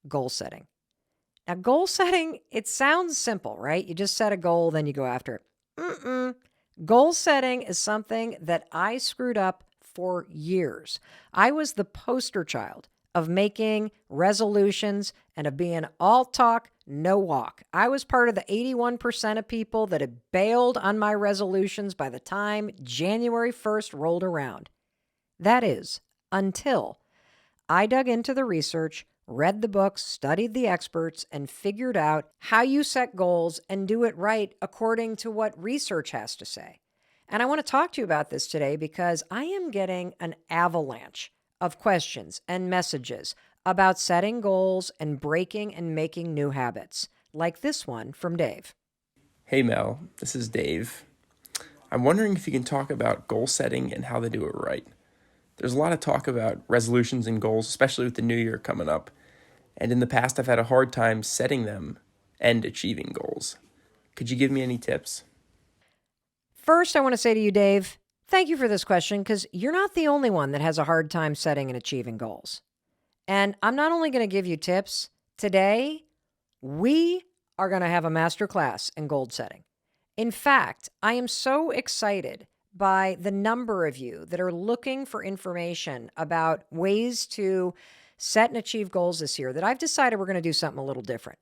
goal setting. Now, goal setting, it sounds simple, right? You just set a goal, then you go after it. Goal setting is something that I screwed up for years. I was the poster child of making resolutions and of being all talk, no walk. I was part of the 81% of people that had bailed on my resolutions by the time January 1st rolled around. That is, until I dug into the research, read the books, studied the experts, and figured out how you set goals and do it right according to what research has to say. And I want to talk to you about this today because I am getting an avalanche of questions and messages about setting goals and breaking and making new habits, like this one from Dave. Hey Mel, this is Dave. I'm wondering if you can talk about goal setting and how to do it right. There's a lot of talk about resolutions and goals, especially with the new year coming up. And in the past, I've had a hard time setting them and achieving goals. Could you give me any tips? First, I want to say to you, Dave, thank you for this question because you're not the only one that has a hard time setting and achieving goals. And I'm not only going to give you tips, today we are going to have a masterclass in goal setting. In fact, I am so excited by the number of you that are looking for information about ways to set and achieve goals this year that I've decided we're going to do something a little different.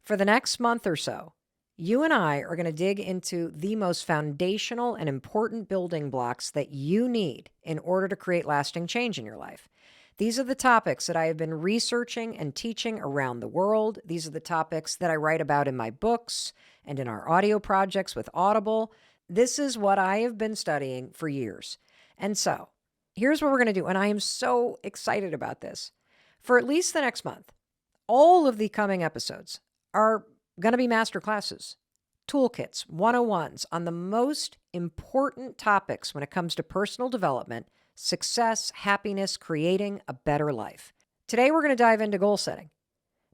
For the next month or so, you and I are going to dig into the most foundational and important building blocks that you need in order to create lasting change in your life. These are the topics that I have been researching and teaching around the world. These are the topics that I write about in my books and in our audio projects with Audible. This is what I have been studying for years. And so here's what we're going to do. And I am so excited about this. For at least the next month, all of the coming episodes are going to be master classes, toolkits, 101s on the most important topics when it comes to personal development, success, happiness, creating a better life. Today, we're going to dive into goal setting,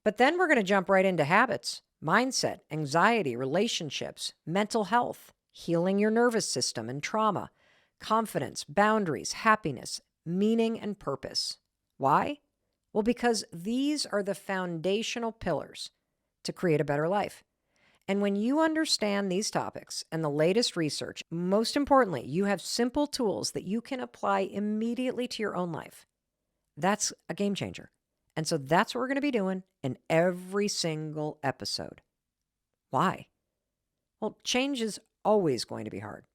but then we're going to jump right into habits, mindset, anxiety, relationships, mental health, healing your nervous system and trauma, confidence, boundaries, happiness, meaning, and purpose. Why? Well, because these are the foundational pillars to create a better life. And when you understand these topics and the latest research, most importantly, you have simple tools that you can apply immediately to your own life. That's a game changer. And so that's what we're going to be doing in every single episode. Why? Well, change is always going to be hard.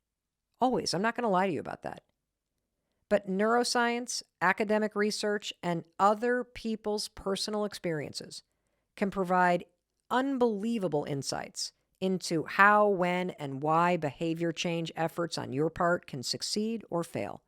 Always. I'm not going to lie to you about that. But neuroscience, academic research, and other people's personal experiences can provide unbelievable insights into how, when, and why behavior change efforts on your part can succeed or fail.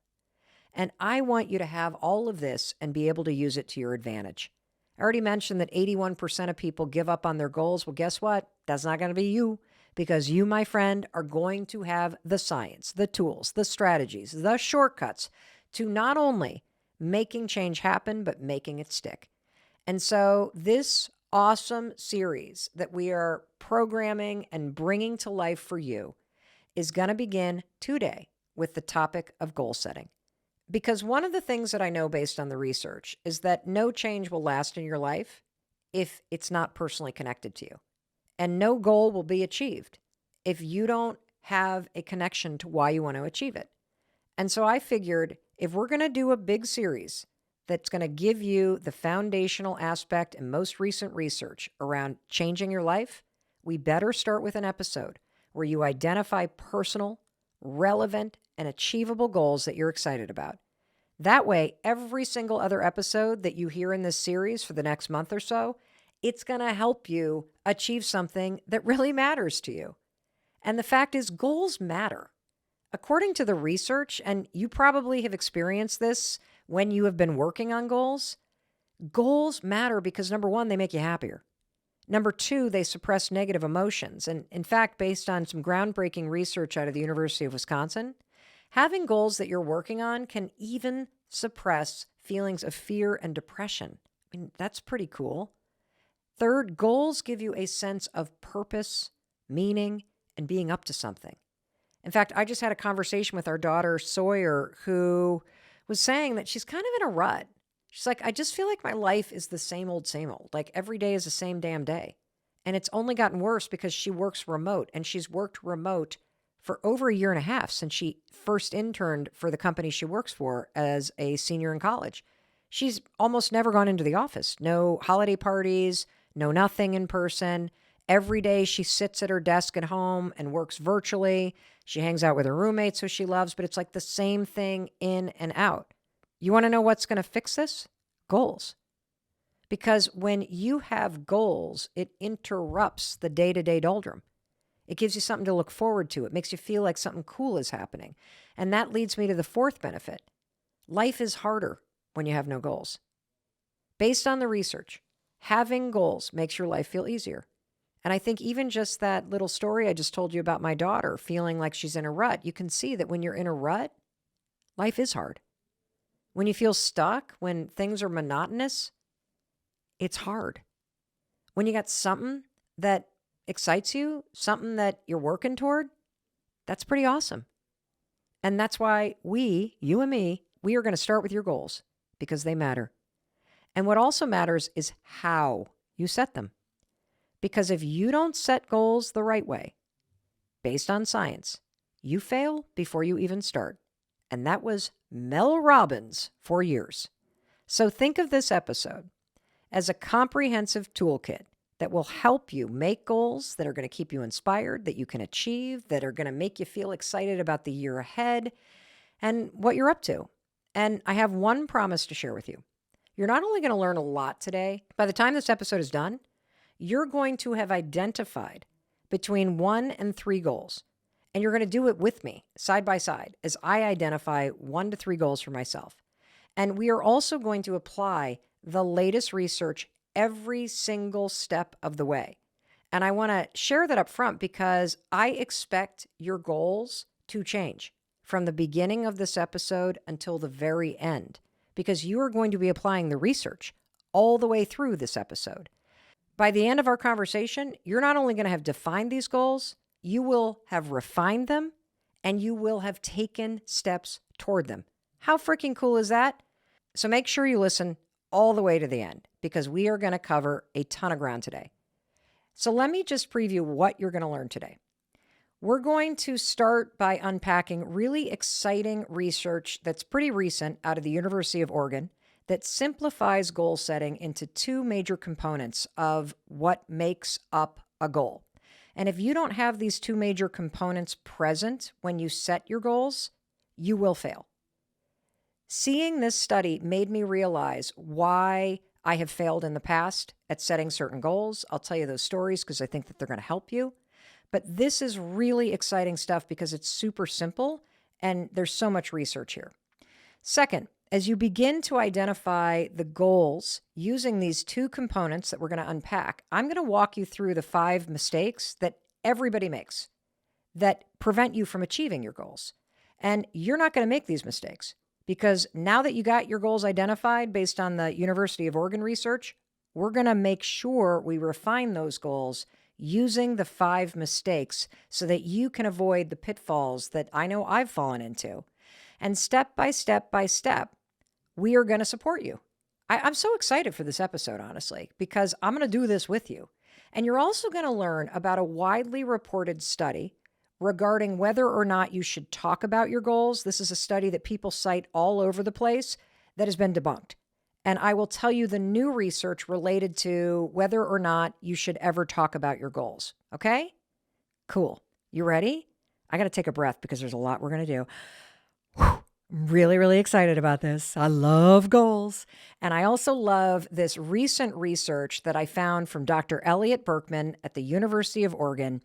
And I want you to have all of this and be able to use it to your advantage. I already mentioned that 81% of people give up on their goals. Well, guess what? That's not going to be you, because you, my friend, are going to have the science, the tools, the strategies, the shortcuts to not only making change happen, but making it stick. And so this awesome series that we are programming and bringing to life for you is going to begin today with the topic of goal setting. Because one of the things that I know based on the research is that no change will last in your life if it's not personally connected to you. And no goal will be achieved if you don't have a connection to why you want to achieve it. And so I figured if we're going to do a big series that's going to give you the foundational aspect and most recent research around changing your life, we better start with an episode where you identify personal, relevant, and achievable goals that you're excited about. That way, every single other episode that you hear in this series for the next month or so, it's going to help you achieve something that really matters to you. And the fact is, goals matter. According to the research, and you probably have experienced this when you have been working on goals, goals matter because number one, they make you happier. Number two, they suppress negative emotions. And in fact, based on some groundbreaking research out of the University of Wisconsin, having goals that you're working on can even suppress feelings of fear and depression. I mean, that's pretty cool. Third, goals give you a sense of purpose, meaning, and being up to something. In fact, I just had a conversation with our daughter, Sawyer, who was saying that she's kind of in a rut. She's like, I just feel like my life is the same old, same old. Like every day is the same damn day. And it's only gotten worse because she works remote, and she's worked remote for over a year and a half since she first interned for the company she works for as a senior in college. She's almost never gone into the office. No holiday parties, no nothing in person. Every day she sits at her desk at home and works virtually. She hangs out with her roommates who she loves, but it's like the same thing in and out. You want to know what's going to fix this? Goals. Because when you have goals, it interrupts the day-to-day doldrum. It gives you something to look forward to. It makes you feel like something cool is happening. And that leads me to the fourth benefit. Life is harder when you have no goals. Based on the research, having goals makes your life feel easier. And I think even just that little story I just told you about my daughter feeling like she's in a rut, you can see that when you're in a rut, life is hard. When you feel stuck, when things are monotonous, it's hard. When you got something that excites you, something that you're working toward, that's pretty awesome. And that's why you and me, we are going to start with your goals because they matter. And what also matters is how you set them. Because if you don't set goals the right way, based on science, you fail before you even start. And that was Mel Robbins for years. So think of this episode as a comprehensive toolkit that will help you make goals that are going to keep you inspired, that you can achieve, that are going to make you feel excited about the year ahead and what you're up to. And I have one promise to share with you. You're not only going to learn a lot today, by the time this episode is done, you're going to have identified between 1 and 3 goals. And you're going to do it with me, side by side, as I identify 1 to 3 goals for myself. And we are also going to apply the latest research every single step of the way. And I want to share that up front because I expect your goals to change from the beginning of this episode until the very end, because you are going to be applying the research all the way through this episode. By the end of our conversation, you're not only going to have defined these goals, you will have refined them, and you will have taken steps toward them. How freaking cool is that? So make sure you listen all the way to the end because we are going to cover a ton of ground today. So let me just preview what you're going to learn today. We're going to start by unpacking really exciting research that's pretty recent out of the University of Oregon that simplifies goal setting into 2 major components of what makes up a goal. And if you don't have these 2 major components present when you set your goals, you will fail. Seeing this study made me realize why I have failed in the past at setting certain goals. I'll tell you those stories because I think that they're going to help you. But this is really exciting stuff because it's super simple and there's so much research here. Second, as you begin to identify the goals using these 2 components that we're going to unpack, I'm going to walk you through the 5 mistakes that everybody makes that prevent you from achieving your goals. And you're not going to make these mistakes because now that you got your goals identified based on the University of Oregon research, we're going to make sure we refine those goals using the 5 mistakes so that you can avoid the pitfalls that I know I've fallen into. And step by step by step, we are going to support you. I'm so excited for this episode, honestly, because I'm going to do this with you. And you're also going to learn about a widely reported study regarding whether or not you should talk about your goals. This is a study that people cite all over the place that has been debunked. And I will tell you the new research related to whether or not you should ever talk about your goals. Okay? Cool. You ready? I got to take a breath because there's a lot we're going to do. Whew. I'm really, really excited about this. I love goals. And I also love this recent research that I found from Dr. Elliot Berkman at the University of Oregon.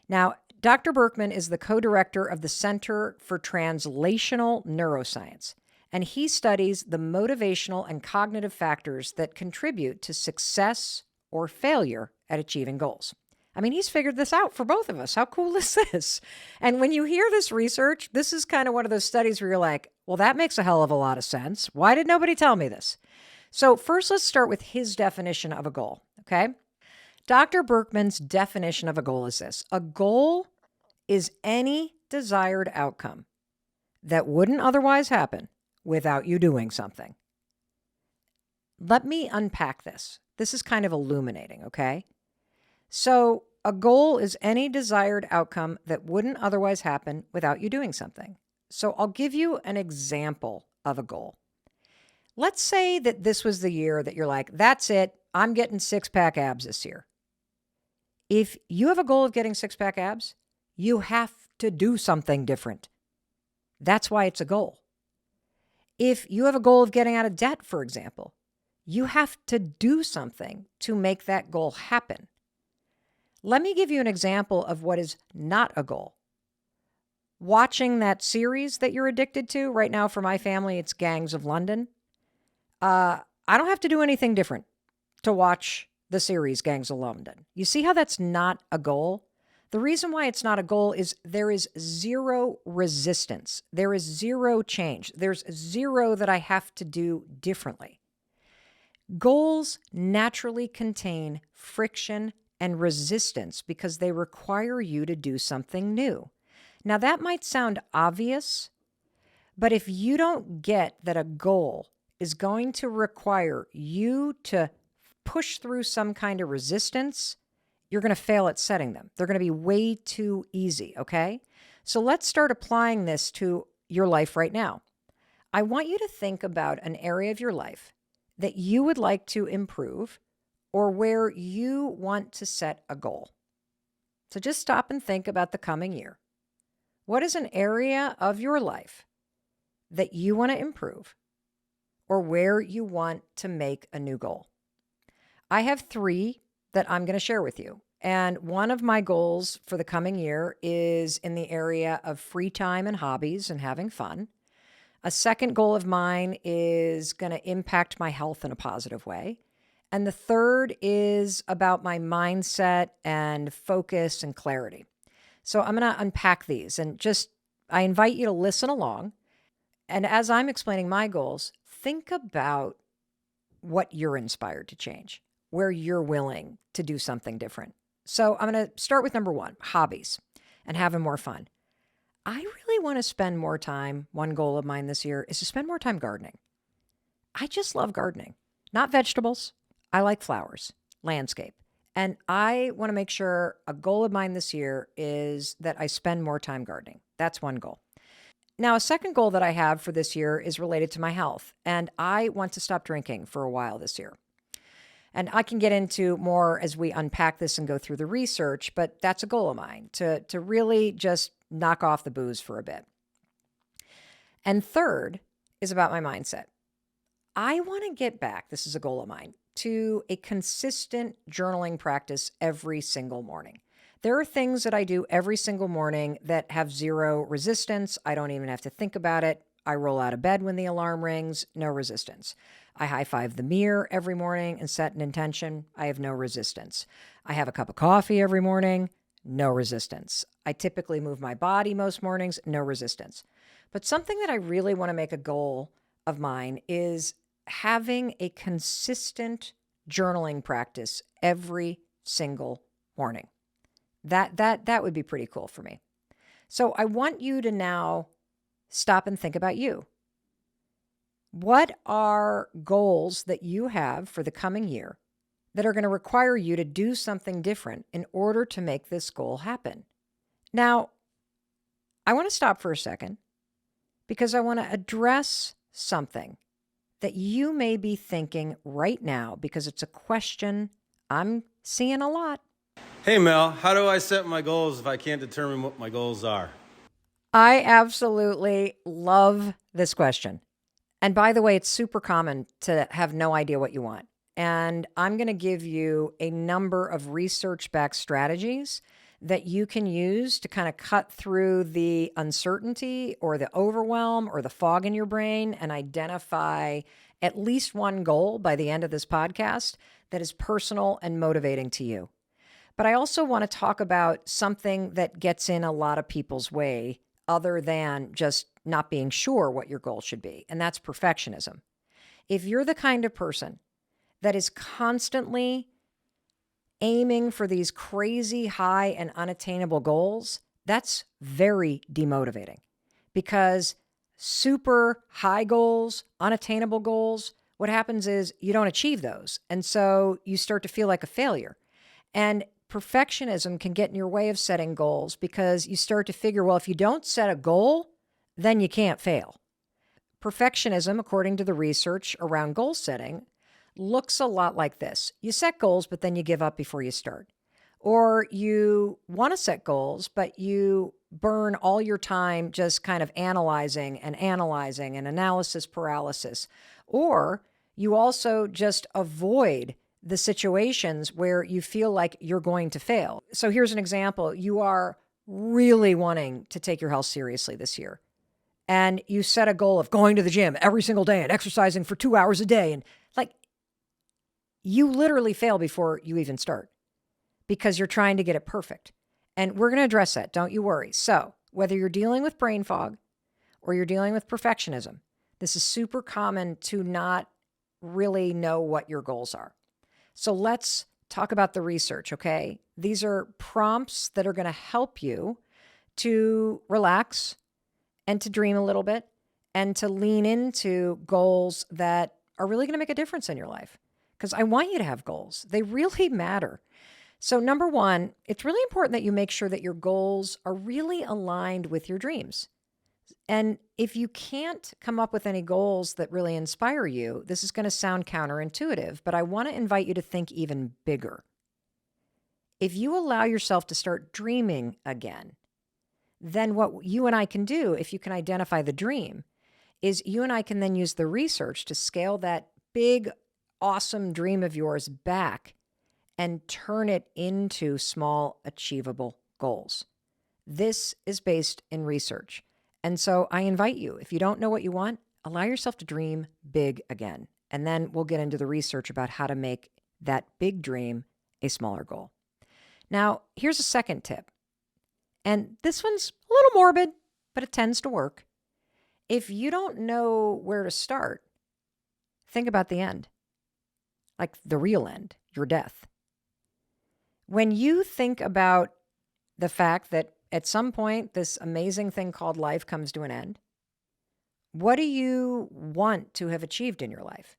Now, Dr. Berkman is the co-director of the Center for Translational Neuroscience, and he studies the motivational and cognitive factors that contribute to success or failure at achieving goals. I mean, he's figured this out for both of us. How cool is this? And when you hear this research, this is kind of one of those studies where you're like, well, that makes a hell of a lot of sense. Why did nobody tell me this? So first, let's start with his definition of a goal, okay? Dr. Berkman's definition of a goal is this. A goal is any desired outcome that wouldn't otherwise happen without you doing something. let me unpack this. This is kind of illuminating, okay? So, a goal is any desired outcome that wouldn't otherwise happen without you doing something. So, I'll give you an example of a goal. Let's say that this was the year that you're like, that's it, I'm getting six-pack abs this year. If you have a goal of getting six-pack abs, you have to do something different. That's why it's a goal. If you have a goal of getting out of debt, for example, you have to do something to make that goal happen. Let me give you an example of what is not a goal. Watching that series that you're addicted to right now, for my family, it's Gangs of London. I don't have to do anything different to watch the series Gangs of London. You see how that's not a goal? The reason why it's not a goal is there is zero resistance. There is zero change. There's zero that I have to do differently. Goals naturally contain friction and resistance because they require you to do something new. Now, that might sound obvious, but if you don't get that a goal is going to require you to push through some kind of resistance, you're going to fail at setting them. They're going to be way too easy, okay? So let's start applying this to your life right now. I want you to think about an area of your life that you would like to improve or where you want to set a goal. So just stop and think about the coming year. What is an area of your life that you want to improve or where you want to make a new goal? I have 3 that I'm going to share with you. And one of my goals for the coming year is in the area of free time and hobbies and having fun. A second goal of mine is going to impact my health in a positive way. And the third is about my mindset and focus and clarity. So I'm going to unpack these and I invite you to listen along. And as I'm explaining my goals, think about what you're inspired to change, where you're willing to do something different. So I'm going to start with number 1, hobbies and having more fun. I really want to spend more time. One goal of mine this year is to spend more time gardening. I just love gardening, not vegetables. I like flowers, landscape. And I want to make sure a goal of mine this year is that I spend more time gardening. That's one goal. Now, a second goal that I have for this year is related to my health. And I want to stop drinking for a while this year. And I can get into more as we unpack this and go through the research, but that's a goal of mine, to really just knock off the booze for a bit. And third is about my mindset. I want to get back, this is a goal of mine, to a consistent journaling practice every single morning. There are things that I do every single morning that have zero resistance. I don't even have to think about it. I roll out of bed when the alarm rings, no resistance. I high-five the mirror every morning and set an intention. I have no resistance. I have a cup of coffee every morning, no resistance. I typically move my body most mornings, no resistance. But something that I really want to make a goal of mine is having a consistent journaling practice every single morning. That would be pretty cool for me. So I want you to now stop and think about you. What are goals that you have for the coming year that are going to require you to do something different in order to make this goal happen? Now, I want to stop for a second because I want to address something that you may be thinking right now because it's a question I'm seeing a lot. Hey Mel, how do I set my goals if I can't determine what my goals are? I absolutely love this question. And by the way, it's super common to have no idea what you want. And I'm going to give you a number of research-backed strategies that you can use to kind of cut through the uncertainty or the overwhelm or the fog in your brain and identify at least one goal by the end of this podcast that is personal and motivating to you. But I also want to talk about something that gets in a lot of people's way other than just not being sure what your goal should be, and that's perfectionism. If you're the kind of person that is constantly aiming for these crazy high and unattainable goals, that's very demotivating because super high goals, unattainable goals what happens is you don't achieve those. And so you start to feel like a failure. And perfectionism can get in your way of setting goals because you start to figure, well, if you don't set a goal, then you can't fail. Perfectionism, according to the research around goal setting, looks a lot like this. You set goals, but then you give up before you start. Or you want to set goals, but you burn all your time just kind of analyzing and analysis paralysis. Or you also just avoid the situations where you feel like you're going to fail. So here's an example. You are really wanting to take your health seriously this year. And you set a goal of going to the gym every single day and exercising for 2 hours a day. And like, you literally fail before you even start because you're trying to get it perfect. And we're going to address that. Don't you worry. So whether you're dealing with brain fog or you're dealing with perfectionism, this is super common to not really know what your goals are. So let's talk about the research, okay? These are prompts that are going to help you to relax and to dream a little bit and to lean into goals that are really going to make a difference in your life. Because I want you to have goals. They really matter. So number one, it's really important that you make sure that your goals are really aligned with your dreams. And if you can't come up with any goals that really inspire you, this is going to sound counterintuitive, but I want to invite you to think even bigger. If you allow yourself to start dreaming again, then what you and I can do, if you can identify the dream, is you and I can then use the research to scale that big, awesome dream of yours back and turn it into small, achievable goals. This is based in research. And so I invite you, if you don't know what you want, allow yourself to dream big again. And then we'll get into the research about how to make that big dream a smaller goal. Now, here's a second tip. And this one's a little morbid, but it tends to work. If you don't know where to start, think about the end, like the real end, your death. When you think about the fact that at some point this amazing thing called life comes to an end, what do you want to have achieved in your life?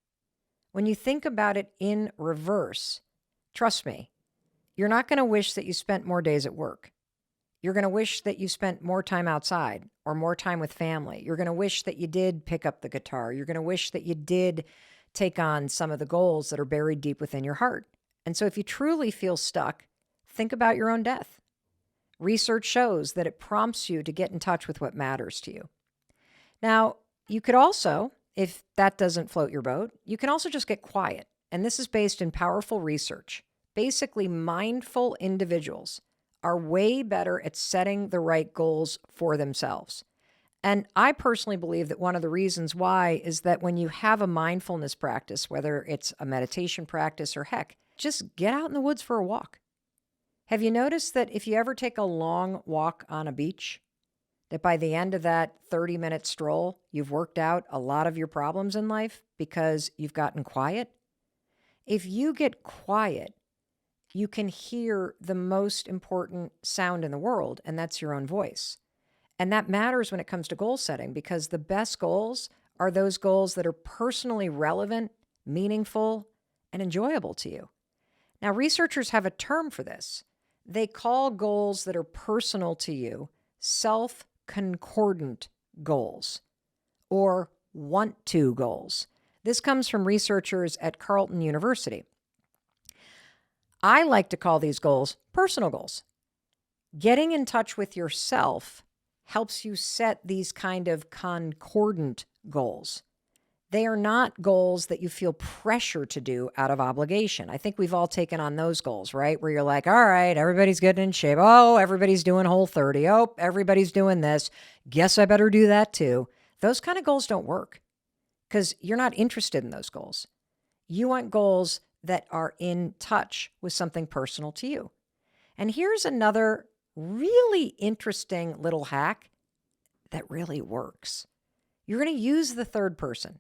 When you think about it in reverse, trust me, you're not going to wish that you spent more days at work. You're going to wish that you spent more time outside or more time with family. You're going to wish that you did pick up the guitar. You're going to wish that you did take on some of the goals that are buried deep within your heart. And so if you truly feel stuck, think about your own death. Research shows that it prompts you to get in touch with what matters to you. Now, you could also, if that doesn't float your boat, you can also just get quiet. And this is based in powerful research. Basically, mindful individuals are way better at setting the right goals for themselves. And I personally believe that one of the reasons why is that when you have a mindfulness practice, whether it's a meditation practice or heck, just get out in the woods for a walk. Have you noticed that if you ever take a long walk on a beach, that by the end of that 30-minute stroll, you've worked out a lot of your problems in life because you've gotten quiet? If you get quiet, you can hear the most important sound in the world, and that's your own voice. And that matters when it comes to goal setting because the best goals are those goals that are personally relevant, meaningful, and enjoyable to you. Now, researchers have a term for this. They call goals that are personal to you self-concordant goals or want-to goals. This comes from researchers at Carleton University. I like to call these goals personal goals. Getting in touch with yourself helps you set these kind of concordant goals. They are not goals that you feel pressure to do out of obligation. I think we've all taken on those goals, right? Where you're like, all right, everybody's getting in shape. Oh, everybody's doing Whole30. Oh, everybody's doing this. Guess I better do that too. Those kind of goals don't work because you're not interested in those goals. You want goals that are in touch with something personal to you. And here's another really interesting little hack that really works. You're going to use the third person.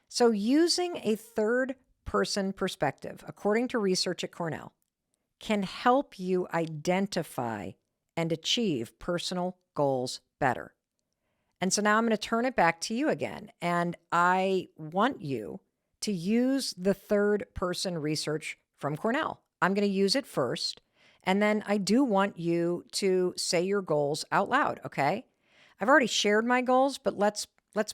So using a third person perspective, according to research at Cornell, can help you identify and achieve personal goals better. And so now I'm going to turn it back to you again. And I want you to use the third person research from Cornell. I'm going to use it first. And then I do want you to say your goals out loud, okay? I've already shared my goals, but let's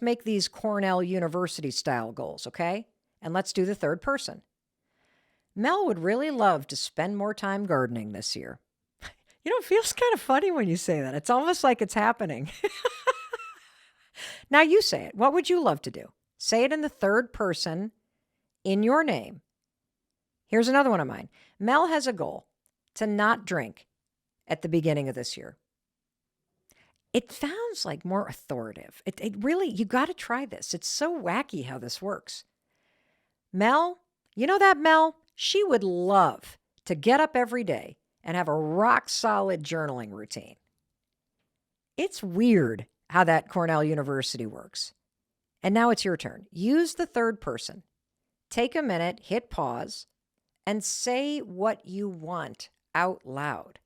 make these Cornell University style goals, okay? And let's do the third person. Mel would really love to spend more time gardening this year. It feels kind of funny when you say that. It's almost like it's happening. Now you say it. What would you love to do? Say it in the third person in your name. Here's another one of mine. Mel has a goal to not drink at the beginning of this year. It sounds like more authoritative. It really, you got to try this. It's so wacky how this works. Mel, you know that Mel? She would love to get up every day and have a rock solid journaling routine. It's weird how that Cornell University works. And now it's your turn. Use the third person. Take a minute, hit pause, and say what you want out loud.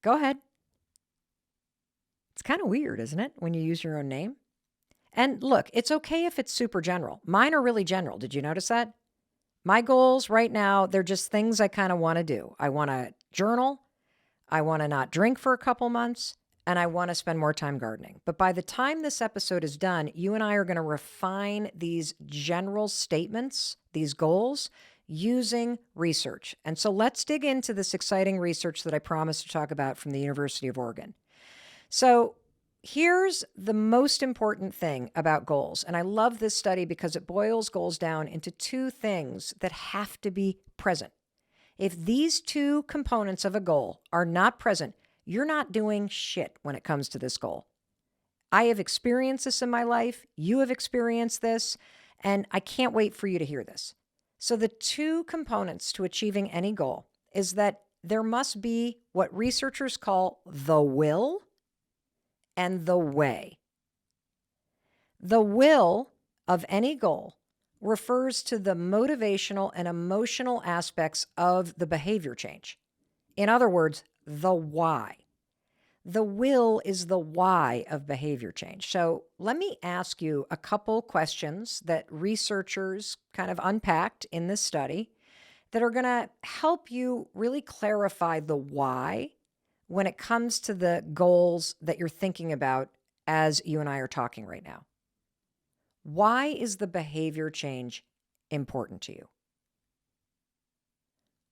Go ahead. It's kind of weird, isn't it, when you use your own name? And look, it's okay if it's super general. Mine are really general. Did you notice that? My goals right now, they're just things I kind of want to do. I want to journal. I want to not drink for a couple months. And I want to spend more time gardening. But by the time this episode is done, you and I are going to refine these general statements, these goals, using research. And so let's dig into this exciting research that I promised to talk about from the University of Oregon. So here's the most important thing about goals. And I love this study because it boils goals down into two things that have to be present. If these two components of a goal are not present, you're not doing shit when it comes to this goal. I have experienced this in my life. You have experienced this, and I can't wait for you to hear this. So the two components to achieving any goal is that there must be what researchers call the will and the way. The will of any goal refers to the motivational and emotional aspects of the behavior change. In other words, the why. The will is the why of behavior change. So let me ask you a couple questions that researchers kind of unpacked in this study that are going to help you really clarify the why when it comes to the goals that you're thinking about as you and I are talking right now. Why is the behavior change important to you?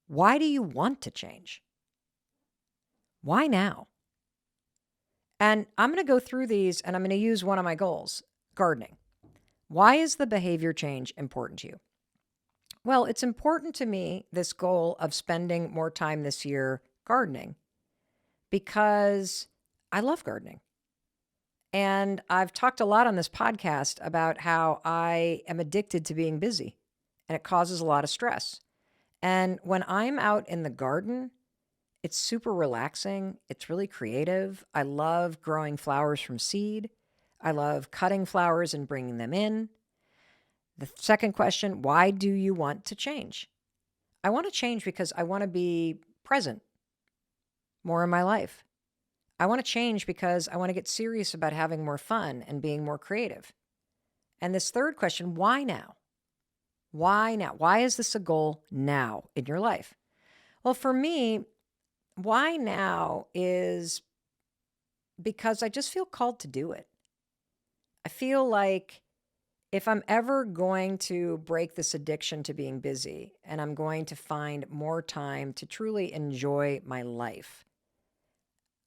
Why do you want to change? Why now? And I'm going to go through these and I'm going to use one of my goals, gardening. Why is the behavior change important to you? Well, it's important to me, this goal of spending more time this year gardening, because I love gardening. And I've talked a lot on this podcast about how I am addicted to being busy and it causes a lot of stress. And when I'm out in the garden, it's super relaxing. It's really creative. I love growing flowers from seed. I love cutting flowers and bringing them in. The second question, why do you want to change? I want to change because I want to be present more in my life. I want to change because I want to get serious about having more fun and being more creative. And this third question, why now? Why now? Why is this a goal now in your life? Well, for me, why now is because I just feel called to do it. I feel like if I'm ever going to break this addiction to being busy and I'm going to find more time to truly enjoy my life,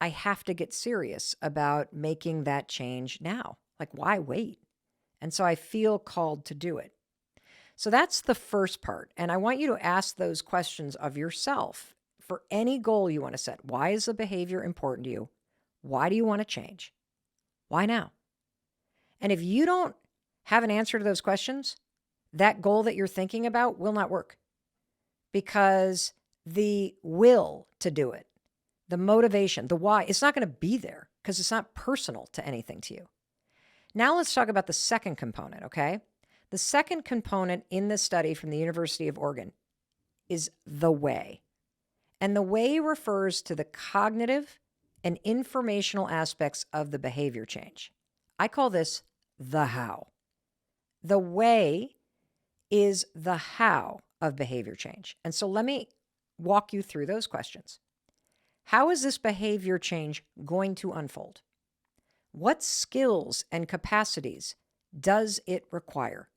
I have to get serious about making that change now. Like, why wait? And so I feel called to do it. So that's the first part. And I want you to ask those questions of yourself for any goal you want to set. Why is the behavior important to you? Why do you want to change? Why now? And if you don't have an answer to those questions, that goal that you're thinking about will not work, because the will to do it, the motivation, the why, it's not going to be there because it's not personal to anything to you. Now let's talk about the second component, okay? The second component in this study from the University of Oregon is the way. And the way refers to the cognitive and informational aspects of the behavior change. I call this the how. The way is the how of behavior change. And so let me walk you through those questions. How is this behavior change going to unfold? What skills and capacities does it require?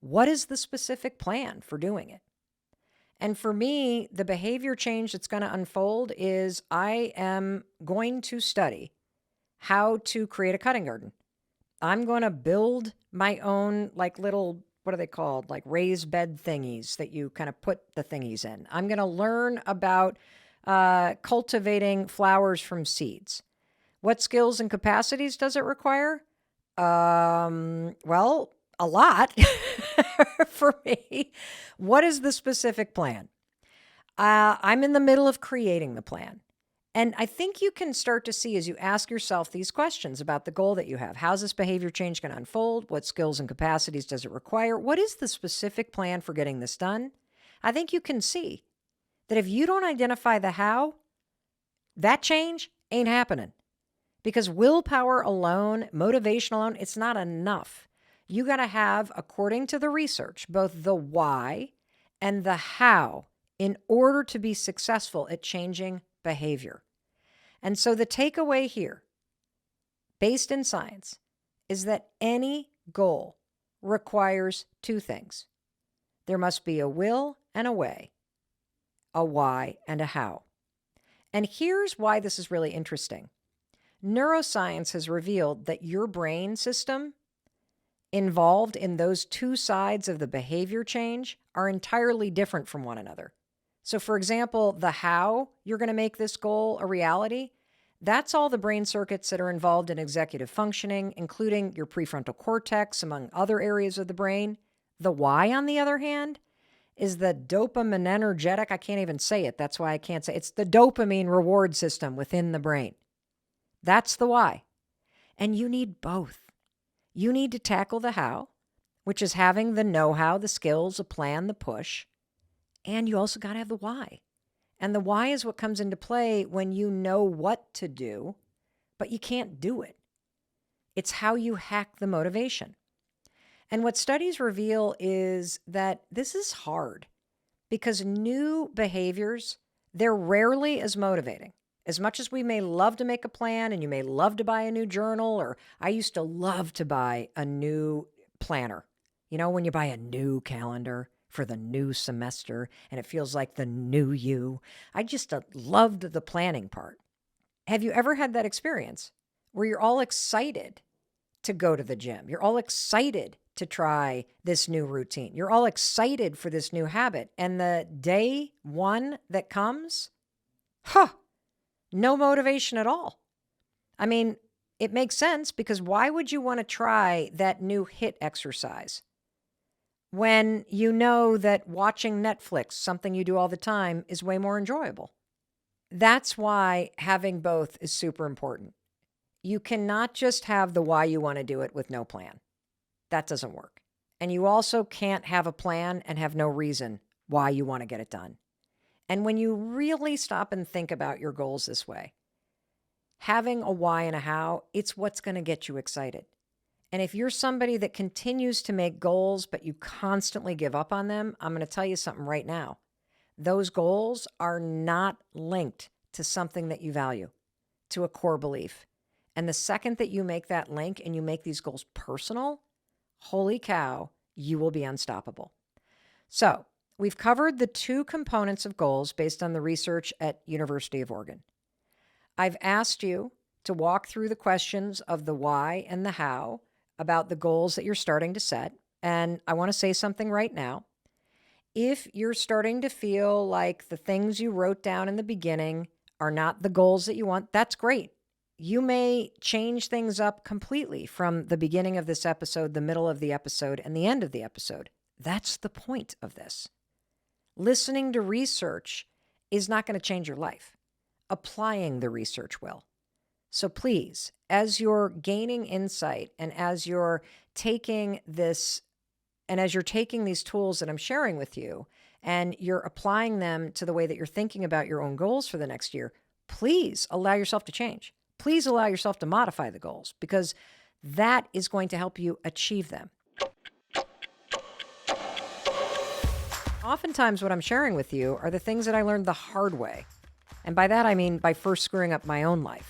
What is the specific plan for doing it? And for me, the behavior change that's going to unfold is I am going to study how to create a cutting garden. I'm going to build my own like little, what are they called? Like raised bed thingies that you kind of put the thingies in. I'm going to learn about cultivating flowers from seeds. What skills and capacities does it require? Well, a lot for me. What is the specific plan? I'm in the middle of creating the plan. And I think you can start to see as you ask yourself these questions about the goal that you have. How's this behavior change going to unfold? What skills and capacities does it require? What is the specific plan for getting this done? I think you can see that if you don't identify the how, that change ain't happening. Because willpower alone, motivation alone, it's not enough. You got to have, according to the research, both the why and the how in order to be successful at changing behavior. And so the takeaway here, based in science, is that any goal requires two things. There must be a will and a way, a why and a how. And here's why this is really interesting. Neuroscience has revealed that your brain system involved in those two sides of the behavior change are entirely different from one another. So, for example, the how you're going to make this goal a reality, that's all the brain circuits that are involved in executive functioning, including your prefrontal cortex, among other areas of the brain. The why, on the other hand, is the dopaminergic, I can't even say it, that's why I can't say it. It's the dopamine reward system within the brain. That's the why. And you need both. You need to tackle the how, which is having the know-how, the skills, the plan, the push. And you also got to have the why. And the why is what comes into play when you know what to do, but you can't do it. It's how you hack the motivation. And what studies reveal is that this is hard because new behaviors, they're rarely as motivating. As much as we may love to make a plan and you may love to buy a new journal, or I used to love to buy a new planner. You know, when you buy a new calendar for the new semester and it feels like the new you. I just loved the planning part. Have you ever had that experience where you're all excited to go to the gym? You're all excited to try this new routine. You're all excited for this new habit. And the day one that comes, no motivation at all. I mean, it makes sense because why would you want to try that new HIIT exercise when you know that watching Netflix, something you do all the time, is way more enjoyable? That's why having both is super important. You cannot just have the why you want to do it with no plan. That doesn't work. And you also can't have a plan and have no reason why you want to get it done. And when you really stop and think about your goals this way, having a why and a how, it's what's going to get you excited. And if you're somebody that continues to make goals, but you constantly give up on them, I'm going to tell you something right now. Those goals are not linked to something that you value, to a core belief. And the second that you make that link and you make these goals personal, holy cow, you will be unstoppable. So, we've covered the two components of goals based on the research at University of Oregon. I've asked you to walk through the questions of the why and the how about the goals that you're starting to set. And I want to say something right now. If you're starting to feel like the things you wrote down in the beginning are not the goals that you want, that's great. You may change things up completely from the beginning of this episode, the middle of the episode, and the end of the episode. That's the point of this. Listening to research is not going to change your life. Applying the research will. So please, as you're gaining insight and as you're taking this, and as you're taking these tools that I'm sharing with you, and you're applying them to the way that you're thinking about your own goals for the next year, please allow yourself to change. Please allow yourself to modify the goals because that is going to help you achieve them. Oftentimes, what I'm sharing with you are the things that I learned the hard way. And by that, I mean by first screwing up my own life.